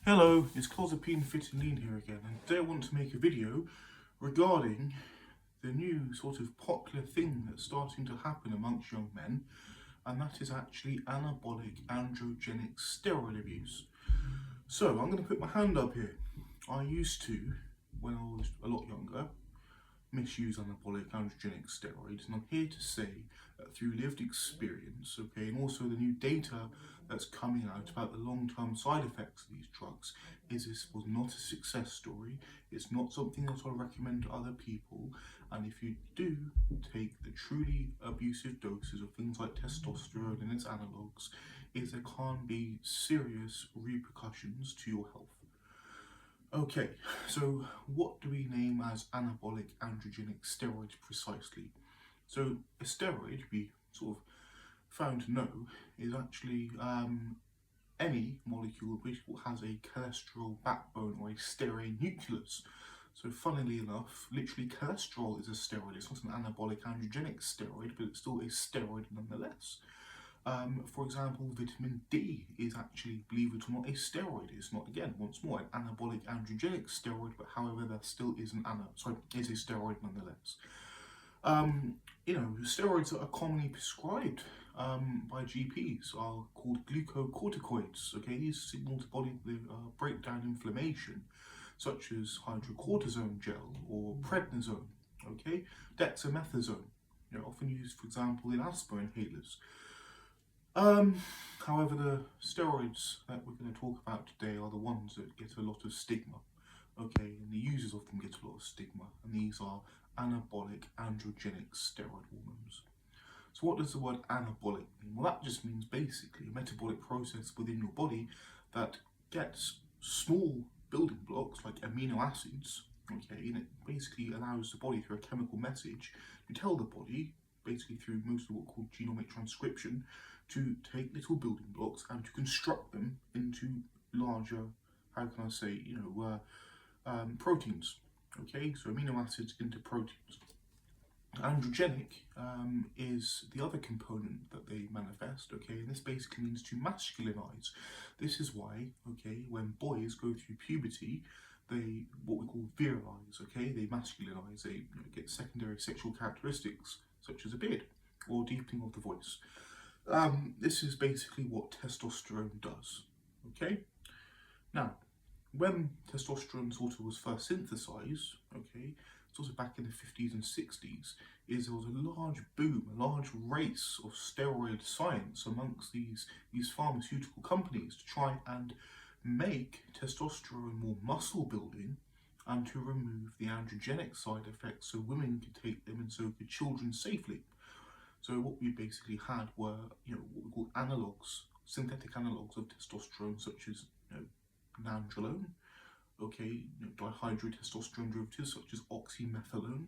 Hello, it's Clozapine Fit and Lean here again, and today I want to make a video regarding the new sort of popular thing that's starting to happen amongst young men, and that is actually anabolic androgenic steroid abuse. So I'm going to put my hand up here. I used to, when I was a lot younger, misuse anabolic androgenic steroids, and I'm here to say that through lived experience, and also the new data that's coming out about the long-term side effects of these drugs, this was not a success story. It's not something that I recommend to other people, and if you do take the truly abusive doses of things like testosterone and its analogues, there can be serious repercussions to your health. Okay, so what do we name as anabolic androgenic steroids precisely? So a steroid, we sort of found to know, is actually any molecule which has a cholesterol backbone or a steroid nucleus. So funnily enough, literally cholesterol is a steroid. It's not an anabolic androgenic steroid, but it's still a steroid nonetheless. For example, vitamin D is actually, believe it or not, a steroid. It's not, again, once more, an anabolic androgenic steroid, but however, there still is is a steroid nonetheless. Steroids that are commonly prescribed by GPs are called glucocorticoids. Okay, these signal to body break down inflammation, such as hydrocortisone gel or prednisone. Okay, dexamethasone, often used, for example, in asthma inhalers. However, the steroids that we're going to talk about today are the ones that get a lot of stigma, and the users of them get a lot of stigma, and these are anabolic androgenic steroid hormones. So what does the word anabolic mean? Well, that just means basically a metabolic process within your body that gets small building blocks like amino acids, and it basically allows the body through a chemical message to tell the body, basically through mostly what we call genomic transcription, to take little building blocks and to construct them into larger, proteins. Okay, so amino acids into proteins. Androgenic is the other component that they manifest, and this basically means to masculinize. This is why, when boys go through puberty, they, what we call virilize, they masculinize, they get secondary sexual characteristics, such as a beard, or deepening of the voice. This is basically what testosterone does, Now, when testosterone sort of was first synthesized, sort of back in the 50s and 60s, there was a large boom, a large race of steroid science amongst these pharmaceutical companies to try and make testosterone more muscle building and to remove the androgenic side effects so women could take them and so could children safely. So what we basically had were, what we call analogues, synthetic analogues of testosterone, such as, nandrolone, dihydrotestosterone derivatives such as oxymethylone.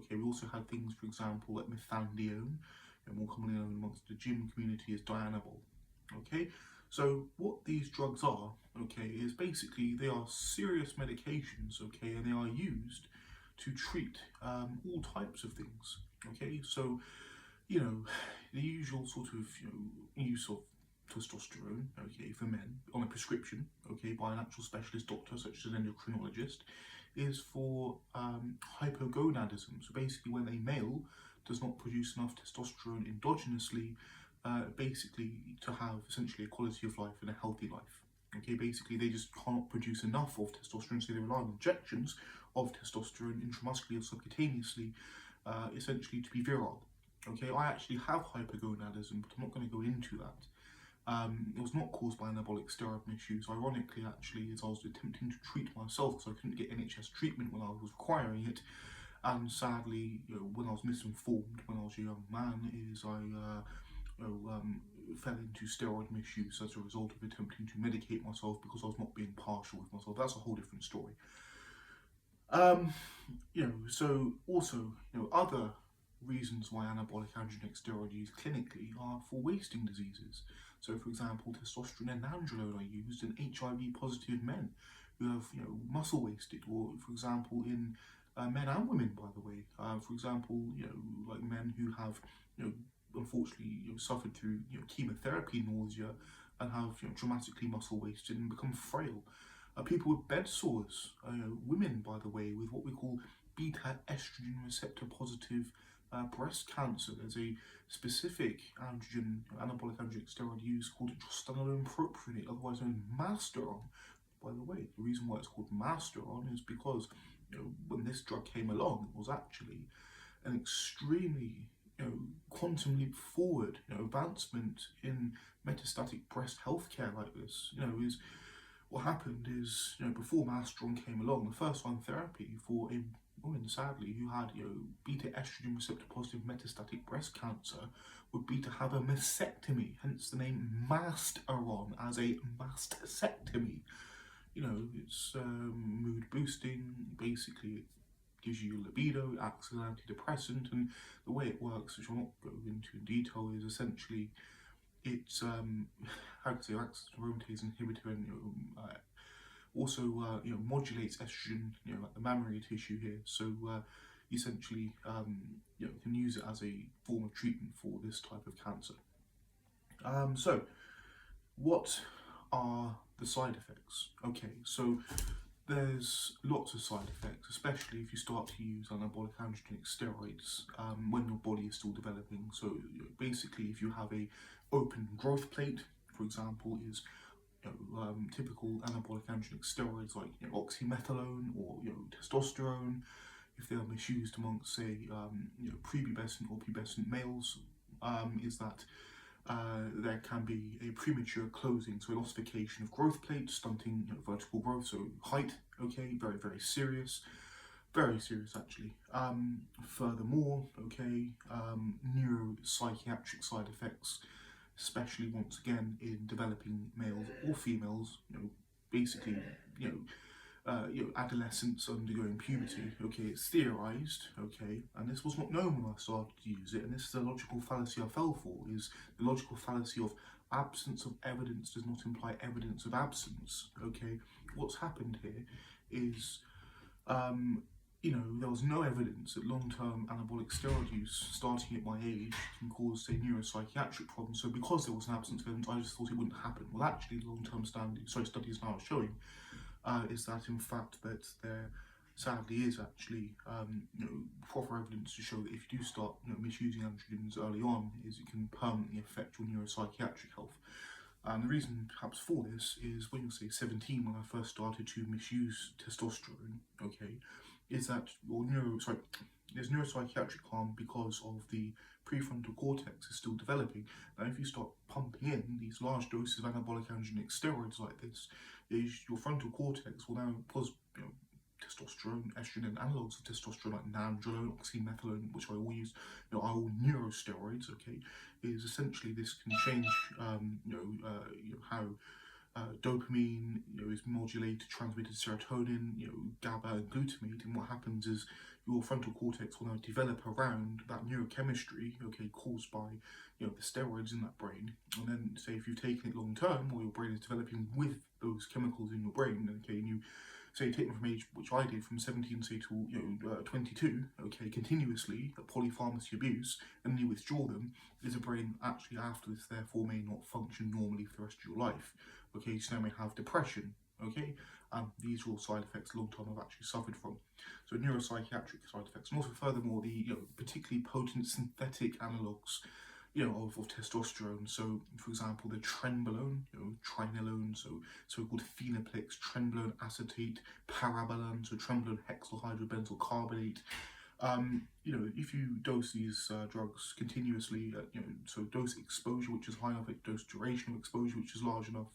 We also had things, for example, like methandione, and more commonly known amongst the gym community as Dianabol. So what these drugs are, is basically they are serious medications, and they are used to treat all types of things. So the usual sort of use of testosterone, for men on a prescription, by an actual specialist doctor such as an endocrinologist, is for hypogonadism. So basically, when a male does not produce enough testosterone endogenously, basically to have essentially a quality of life and a healthy life. Basically they just cannot produce enough of testosterone, so they rely on injections of testosterone intramuscularly or subcutaneously, essentially to be virile. I actually have hypogonadism, but I'm not going to go into that. It was not caused by anabolic steroid misuse. Ironically, actually, as I was attempting to treat myself because I couldn't get NHS treatment when I was requiring it, and sadly, when I was misinformed when I was a young man, I fell into steroid misuse as a result of attempting to medicate myself because I was not being partial with myself. That's a whole different story. So also, other reasons why anabolic androgenic steroid use clinically are for wasting diseases. So, for example, testosterone and nandrolone are used in HIV-positive men who have, muscle wasted, or, for example, in men and women, by the way. For example, like men who have, unfortunately, suffered through, chemotherapy nausea and have, dramatically muscle wasted and become frail. People with bed sores, women, by the way, with what we call beta estrogen receptor positive breast cancer. There's a specific anabolic androgenic steroid used called drostanolone propionate, otherwise known as Masteron. By the way, the reason why it's called Masteron is because when this drug came along, it was actually an extremely quantum leap forward advancement in metastatic breast healthcare like this. Is what happened is, before Masteron came along, the first line therapy for a woman, sadly, who had beta estrogen receptor positive metastatic breast cancer would be to have a mastectomy, hence the name Masteron, as a mastectomy. It's mood boosting. Basically, it gives you libido, it acts as an antidepressant, and the way it works, which I'll not go into in detail, is essentially it's how to say, acts as an aromatase inhibitor, and also modulates estrogen, like the mammary tissue here. So essentially, can use it as a form of treatment for this type of cancer. So what are the side effects? Okay, so there's lots of side effects, especially if you start to use anabolic androgenic steroids when your body is still developing. So basically, if you have a open growth plate, for example, is typical anabolic androgenic steroids like oxymetholone or testosterone, if they are misused amongst, say, prepubescent or pubescent males, is that there can be a premature closing, so an ossification of growth plate, stunting vertical growth, so height. Okay, very, very serious. Very serious, actually. Furthermore, okay, neuropsychiatric side effects, especially once again in developing males or females. Basically, adolescents undergoing puberty. Okay, it's theorized. Okay, and this was not known when I started to use it. And this is the logical fallacy I fell for. Is the logical fallacy of absence of evidence does not imply evidence of absence. Okay, what's happened here is there was no evidence that long-term anabolic steroid use starting at my age can cause, say, neuropsychiatric problems. So because there was an absence of evidence, I just thought it wouldn't happen. Well, actually, long-term studies now are showing is that, in fact, that there sadly is actually proper evidence to show that if you do start misusing androgens early on, is it can permanently affect your neuropsychiatric health. And the reason perhaps for this is when you're, say, 17, when I first started to misuse testosterone, okay, is that there's neuropsychiatric harm because of the prefrontal cortex is still developing. Now, if you start pumping in these large doses of anabolic androgenic steroids like this, your frontal cortex will now, because testosterone, estrogen, analogues of testosterone like nandrolone, oxymetholone, which I all use, are all neurosteroids. Okay, is essentially this can change, how dopamine is modulated, transmitted serotonin, GABA and glutamate, and what happens is your frontal cortex will now develop around that neurochemistry, okay, caused by the steroids in that brain. And then, say, if you've taken it long term, or your brain is developing with those chemicals in your brain, okay, and you say take them from age, which I did, from 17, say, to 22, okay, continuously, polypharmacy abuse, and then you withdraw them, is a brain actually after this therefore may not function normally for the rest of your life. Okay, so now may have depression. Okay, and these are all side effects long term I've actually suffered from. So neuropsychiatric side effects, and also furthermore the particularly potent synthetic analogues of testosterone. So, for example, the trenbolone, trinolone, so-called phenoplex, trenbolone acetate, parabolane, so trenbolone hexyl hydrobenzyl carbonate. If you dose these drugs continuously, so dose exposure, which is high enough, dose duration of exposure, which is large enough,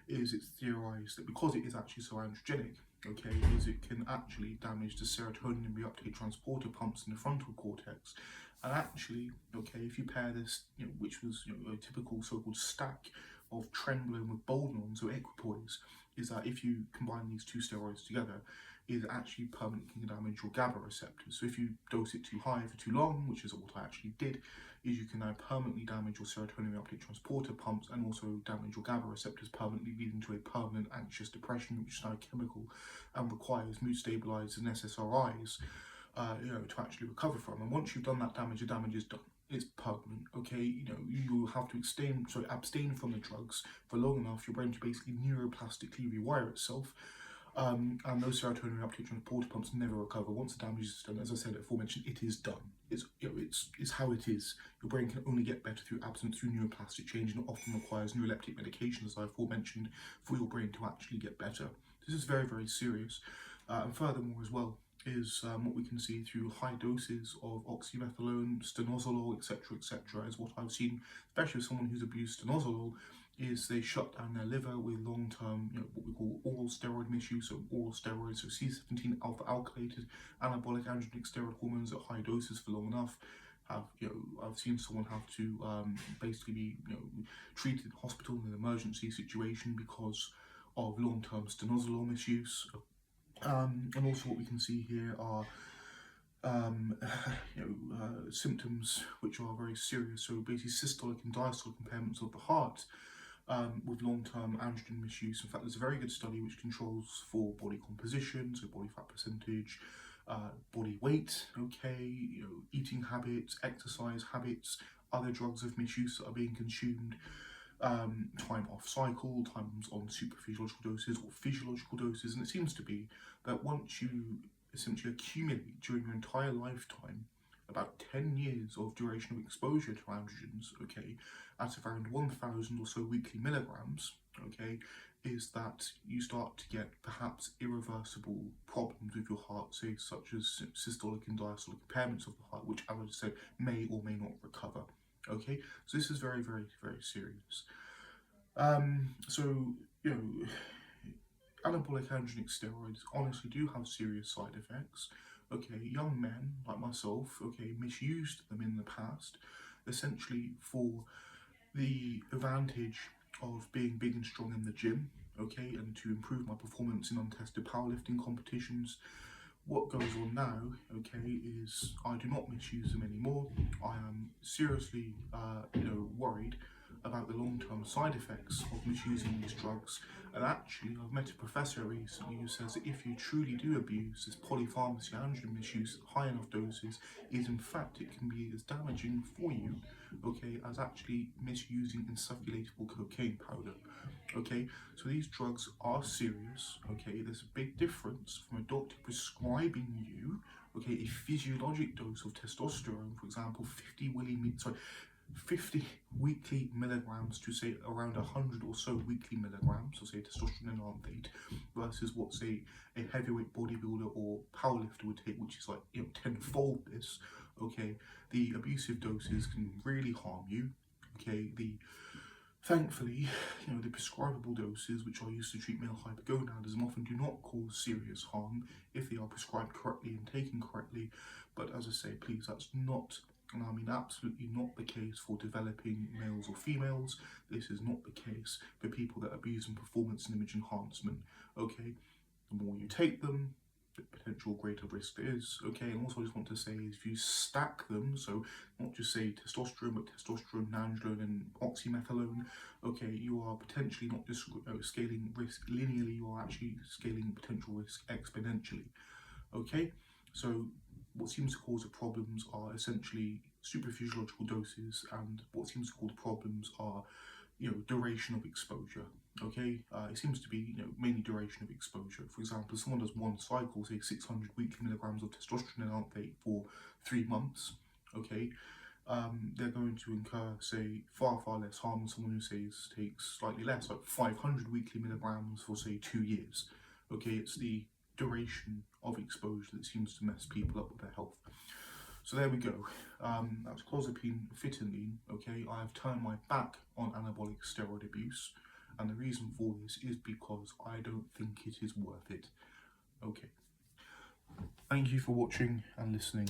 it's theorized that because it is actually so androgenic, okay, is it can actually damage the serotonin and reuptake transporter pumps in the frontal cortex. And actually, okay, if you pair this, which was a typical so-called stack of trenbolone with boldenone, so equipoise, is that if you combine these two steroids together, it actually permanently can damage your GABA receptors. So if you dose it too high for too long, which is what I actually did, is you can now permanently damage your serotonin reuptake transporter pumps and also damage your GABA receptors permanently, leading to a permanent anxious depression, which is now chemical and requires mood stabilizers and SSRIs to actually recover from. And once you've done that damage, the damage is done. it's permanent, okay? You know, you have to abstain from the drugs for long enough, your brain to basically neuroplastically rewire itself. And those serotonin reuptake transporter pumps never recover. Once the damage is done, as I said aforementioned, it is done. It's how it is. Your brain can only get better through absence, through neuroplastic change, and it often requires neuroleptic medication, as I aforementioned, for your brain to actually get better. This is very, very serious. And furthermore as well is what we can see through high doses of oxymethylone, stanozolol, etc., is what I've seen, especially with someone who's abused stanozolol, is they shut down their liver with long-term, what we call oral steroid misuse, so oral steroids, so C17 alpha alkylated anabolic androgenic steroid hormones at high doses for long enough. I've seen someone have to basically be treated in hospital in an emergency situation because of long-term stanozolol misuse. And also what we can see here are symptoms which are very serious, so basically systolic and diastolic impairments of the heart with long-term androgen misuse. In fact, there's a very good study which controls for body composition, so body fat percentage, body weight, eating habits, exercise habits, other drugs of misuse that are being consumed, time off cycle, times on superphysiological doses or physiological doses, and it seems to be that once you essentially accumulate during your entire lifetime about 10 years of duration of exposure to androgens, at around 1,000 or so weekly milligrams, is that you start to get perhaps irreversible problems with your heart, say such as systolic and diastolic impairments of the heart, which, as I said, may or may not recover. So this is very, very, very serious. Anabolic androgenic steroids honestly do have serious side effects. Young men like myself, misused them in the past, essentially for the advantage of being big and strong in the gym, and to improve my performance in untested powerlifting competitions. What goes on now, is I do not misuse them anymore. I am seriously, worried about the long-term side effects of misusing these drugs. And actually, I've met a professor recently who says that if you truly do abuse this polypharmacy androgen misuse at high enough doses, it can be as damaging for you, as actually misusing insufflatable cocaine powder. So these drugs are serious. There's a big difference from a doctor prescribing you, a physiologic dose of testosterone, for example, 50 weekly milligrams to say around 100 or so weekly milligrams, so say testosterone enanthate, versus what say a heavyweight bodybuilder or powerlifter would take, which is like tenfold this. The abusive doses can really harm you. Thankfully, the prescribable doses, which are used to treat male hypergonadism, often do not cause serious harm if they are prescribed correctly and taken correctly. But as I say, please, that's not, and I mean absolutely not, the case for developing males or females. This is not the case for people that abuse in performance and image enhancement. The more you take them, the potential greater risk there is. And also I just want to say is if you stack them, so not just say testosterone, but testosterone, nandrolone, and oxymethylone, you are potentially not just scaling risk linearly, you are actually scaling potential risk exponentially. So what seems to cause the problems are essentially superphysiological doses, and what seems to cause the problems are duration of exposure. It seems to be mainly duration of exposure. For example, if someone does one cycle, say 600 weekly milligrams of testosterone enanthate for 3 months, they're going to incur, say, far less harm than someone who takes slightly less, like 500 weekly milligrams for, say, 2 years. It's the duration of exposure that seems to mess people up with their health. So there we go. That was clozapine, phytonine. I have turned my back on anabolic steroid abuse, and the reason for this is because I don't think it is worth it. Thank you for watching and listening.